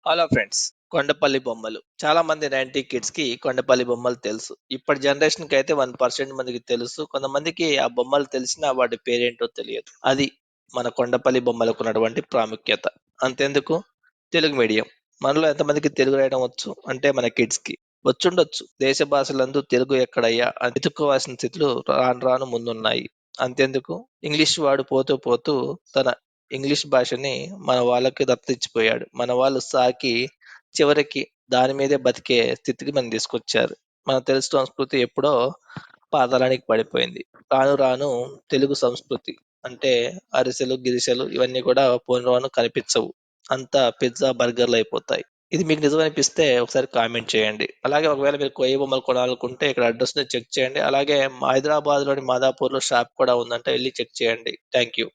Hello friends. Kondapalli బొమ్మలు చాలా మంది 90 కిడ్స్ కి కొండపల్లి బొమ్మలు తెలుసు. ఇప్పటి జనరేషన్ కి అయితే 1% మందికి తెలుసు. కొంతమందికి ఆ బొమ్మలు తెలిసినా వాటి పేరేంటో తెలియదు. అది మన కొండపల్లి బొమ్మలకు ఉన్నటువంటి ప్రాముఖ్యత. అంతెందుకు, తెలుగు మీడియం మనలో ఎంతమందికి తెలుగు రాయడం వచ్చు అంటే మన కిడ్స్ కి వచ్చుండొచ్చు. దేశ భాషలందు తెలుగు ఎక్కడయ్యా అని వెతుక్కోవాల్సిన స్థితులు రాను రాను ముందున్నాయి. అంతెందుకు, ఇంగ్లీష్ వాడు పోతూ పోతూ తన ఇంగ్లీష్ భాషని మన వాళ్ళకి దత్తిచ్చిపోయాడు. మన వాళ్ళు సాకి చివరికి దాని మీదే బతికే స్థితికి మనం తీసుకొచ్చారు. మన తెలుగు సంస్కృతి ఎప్పుడో పాతాళానికి పడిపోయింది. రాను రాను తెలుగు సంస్కృతి అంటే అరిసెలు గిరిసెలు ఇవన్నీ కూడా పోను రాను కనిపించవు. అంతా పిజ్జా బర్గర్లు అయిపోతాయి. ఇది మీకు నిజమనిపిస్తే ఒకసారి కామెంట్ చేయండి. అలాగే ఒకవేళ మీరు కొయ్య బొమ్మలు కొనాలనుకుంటే ఇక్కడ అడ్రస్ ని చెక్ చేయండి. అలాగే హైదరాబాద్ లోని మాదాపూర్ లో షాప్ కూడా ఉందంటే వెళ్ళి చెక్ చేయండి. Thank you.